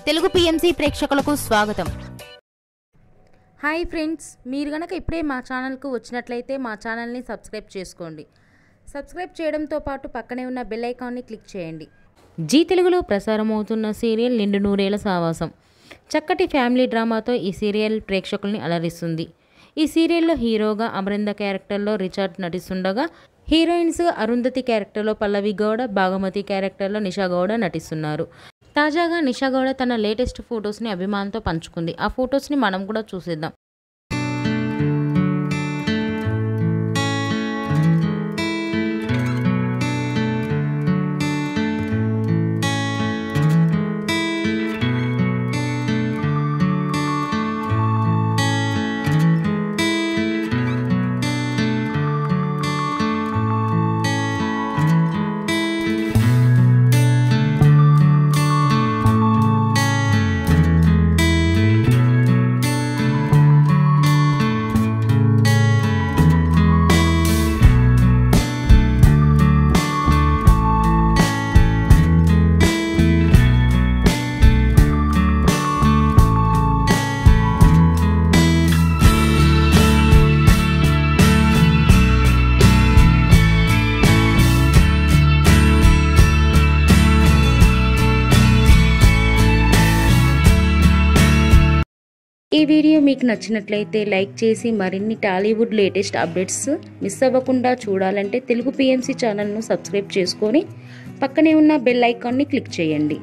Telugu PMC ప్రేక్షకులకు స్వాగతం. Hi friends, మీరు గనక ఇప్పుడే మా ఛానల్కు వచ్చినట్లయితే మా ఛానల్ని సబ్స్క్రైబ్ చేసుకోండి. సబ్స్క్రైబ్ చేయడంతో పాటు పక్కనే ఉన్న బెల్ ఐకాన్ని క్లిక్ చేయండి. జీ తెలుగులో ప్రసారమవుతున్న సీరియల్ నిండు నూరేళ్ల సావాసం. చక్కటి ఫ్యామిలీ డ్రామాతో ఈ సీరియల్ ప్రేక్షకుల్ని అలరిస్తుంది. ఈ సీరియల్లో హీరోగా అమరింద క్యారెక్టర్లో రిచర్డ్ నటిస్తుండగా, హీరోయిన్స్ అరుంధతి క్యారెక్టర్లో పల్లవి గౌడ, భాగమతి క్యారెక్టర్లో నిషా గౌడ నటిస్తున్నారు. తాజాగా నిషా గౌడ తన లేటెస్ట్ ఫొటోస్ని అభిమానులతో పంచుకుంది. ఆ ఫొటోస్ని మనం కూడా చూసేద్దాం. ఈ వీడియో మీకు నచ్చినట్లయితే లైక్ చేసి మరిన్ని టాలీవుడ్ లేటెస్ట్ అప్డేట్స్ మిస్ అవ్వకుండా చూడాలంటే తెలుగు పిఎంసి ఛానల్ను సబ్స్క్రైబ్ చేసుకొని పక్కనే ఉన్న బెల్ ఐకాన్ని క్లిక్ చేయండి.